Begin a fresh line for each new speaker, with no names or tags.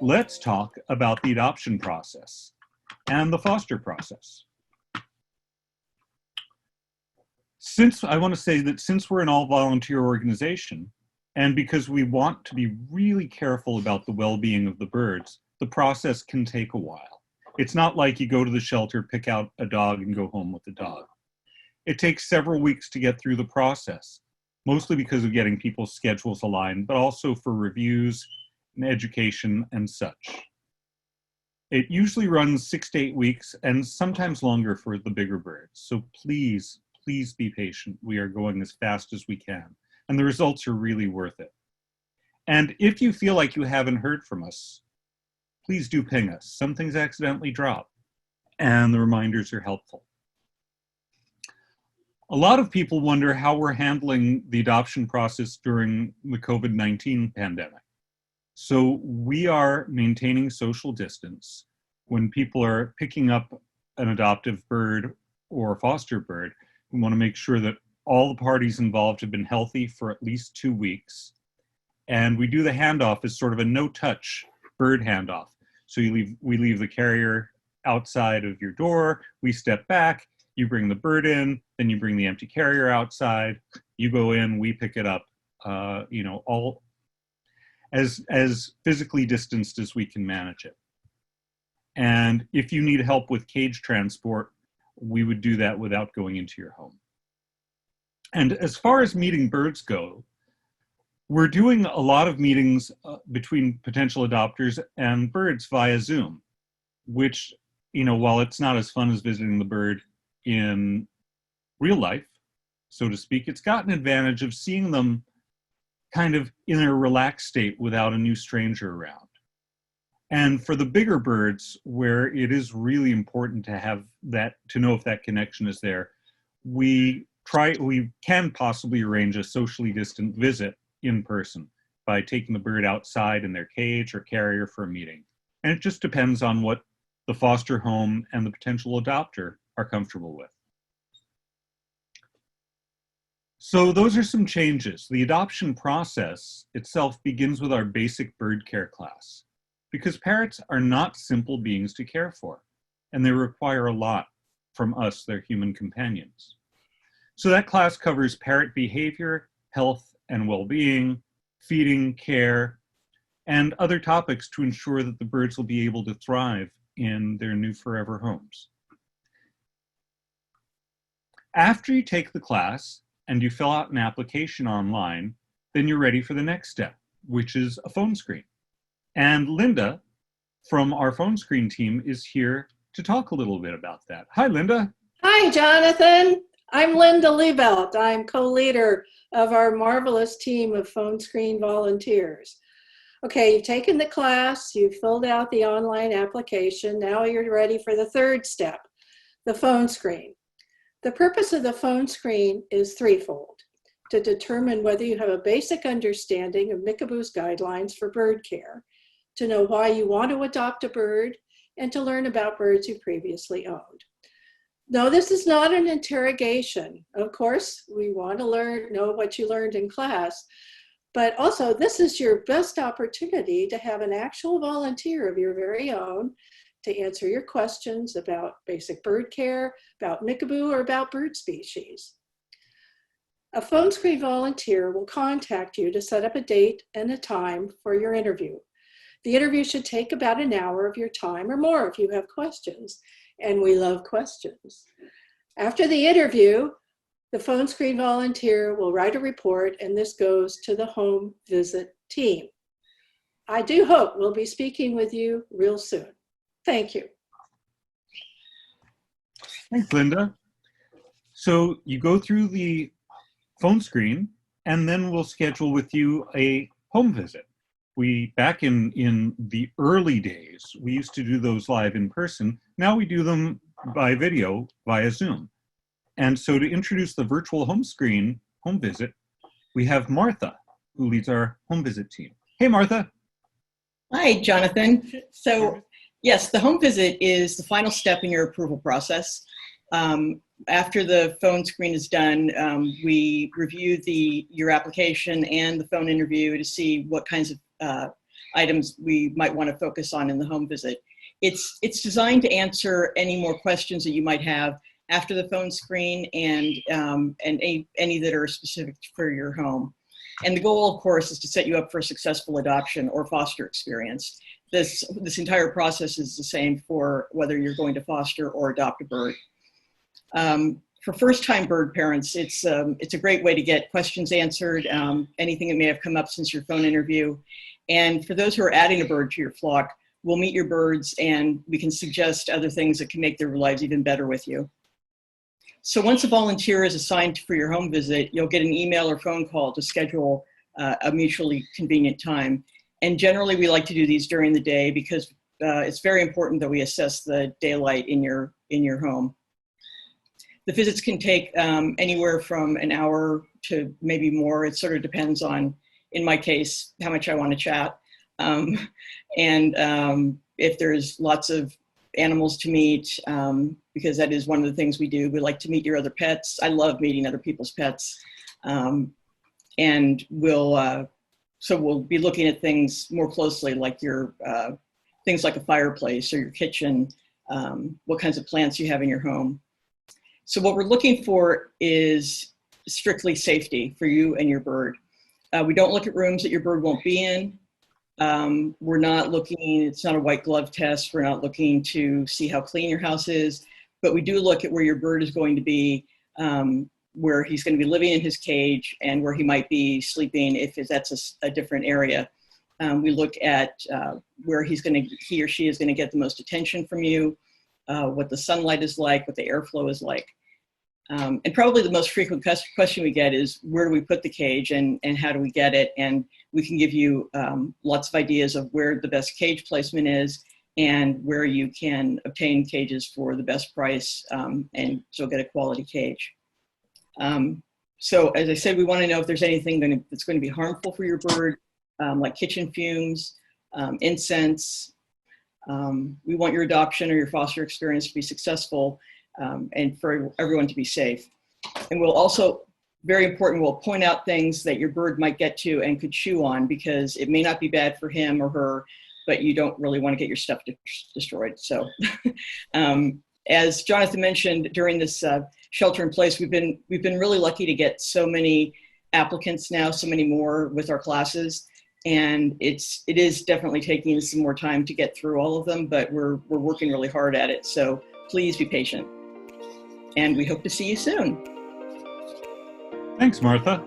let's talk about the adoption process and the foster process. I want to say that since we're an all-volunteer organization, and because we want to be really careful about the well-being of the birds, the process can take a while. It's not like you go to the shelter, pick out a dog, and go home with the dog. It takes several weeks to get through the process, mostly because of getting people's schedules aligned, but also for reviews and education and such. It usually runs 6 to 8 weeks and sometimes longer for the bigger birds. So please be patient. We are going as fast as we can, and the results are really worth it. And if you feel like you haven't heard from us, please do ping us. Some things accidentally drop, and the reminders are helpful. A lot of people wonder how we're handling the adoption process during the COVID-19 pandemic. So we are maintaining social distance. When people are picking up an adoptive bird or foster bird, we want to make sure that all the parties involved have been healthy for at least 2 weeks. And we do the handoff as sort of a no-touch bird handoff. So we leave the carrier outside of your door, we step back, you bring the bird in, then you bring the empty carrier outside, you go in, we pick it up, all as physically distanced as we can manage it. And if you need help with cage transport, we would do that without going into your home. And as far as meeting birds go, we're doing a lot of meetings between potential adopters and birds via Zoom, which, while it's not as fun as visiting the bird in real life, so to speak, it's got an advantage of seeing them kind of in a relaxed state without a new stranger around. And for the bigger birds, where it is really important to have that, to know if that connection is there, we can possibly arrange a socially distant visit in person by taking the bird outside in their cage or carrier for a meeting. And it just depends on what the foster home and the potential adopter are comfortable with. So those are some changes. The adoption process itself begins with our basic bird care class, because parrots are not simple beings to care for, and they require a lot from us, their human companions. So that class covers parrot behavior, health and well-being, feeding, care, and other topics to ensure that the birds will be able to thrive in their new forever homes. After you take the class and you fill out an application online, then you're ready for the next step, which is a phone screen. And Linda from our phone screen team is here to talk a little bit about that. Hi, Linda.
Hi, Jonathan. I'm Linda Liebelt. I'm co-leader of our marvelous team of phone screen volunteers. Okay, you've taken the class, you've filled out the online application. Now you're ready for the third step, the phone screen. The purpose of the phone screen is threefold: to determine whether you have a basic understanding of Mickaboo's guidelines for bird care, to know why you want to adopt a bird, and to learn about birds you previously owned. No, this is not an interrogation. Of course, we want to know what you learned in class, but also this is your best opportunity to have an actual volunteer of your very own to answer your questions about basic bird care, about Mickaboo, or about bird species. A phone screen volunteer will contact you to set up a date and a time for your interview. The interview should take about an hour of your time or more if you have questions, and we love questions. After the interview, the phone screen volunteer will write a report, and this goes to the home visit team. I do hope we'll be speaking with you real soon. Thank you.
Thanks, Linda. So you go through the phone screen, and then we'll schedule with you a home visit. Back in the early days, we used to do those live in person. Now we do them by video via Zoom. And so to introduce the virtual home visit, we have Martha, who leads our home visit team. Hey, Martha.
Hi, Jonathan. So yes, the home visit is the final step in your approval process. After the phone screen is done, we review your application and the phone interview to see what kinds of items we might want to focus on in the home visit. It's designed to answer any more questions that you might have after the phone screen and any that are specific for your home. And the goal, of course, is to set you up for a successful adoption or foster experience. This entire process is the same for whether you're going to foster or adopt a bird. For first-time bird parents, it's a great way to get questions answered, anything that may have come up since your phone interview. And for those who are adding a bird to your flock, we'll meet your birds and we can suggest other things that can make their lives even better with you. So once a volunteer is assigned for your home visit, you'll get an email or phone call to schedule a mutually convenient time. And generally we like to do these during the day because it's very important that we assess the daylight in your home. The visits can take anywhere from an hour to maybe more. It sort of depends on, in my case, how much I want to chat. If there's lots of animals to meet, because that is one of the things we do. We like to meet your other pets. I love meeting other people's pets. And we'll be looking at things more closely, like your things like a fireplace or your kitchen, what kinds of plants you have in your home. So what we're looking for is strictly safety for you and your bird. We don't look at rooms that your bird won't be in. We're not looking, it's not a white glove test. We're not looking to see how clean your house is, but we do look at where your bird is going to be, where he's going to be living in his cage and where he might be sleeping if that's a different area. We look at where he or she is going to get the most attention from you, what the sunlight is like, what the airflow is like. And probably the most frequent question we get is, where do we put the cage and how do we get it? And we can give you lots of ideas of where the best cage placement is and where you can obtain cages for the best price and still get a quality cage. So as I said, we want to know if there's anything that's going to be harmful for your bird, like kitchen fumes, incense. We want your adoption or your foster experience to be successful and for everyone to be safe. And we'll also, very important, we'll point out things that your bird might get to and could chew on, because it may not be bad for him or her, but you don't really want to get your stuff destroyed. So as Jonathan mentioned, during this shelter in place, we've been really lucky to get so many applicants now, so many more with our classes. And it is definitely taking some more time to get through all of them, but we're working really hard at it. So please be patient. And we hope to see you soon.
Thanks, Martha.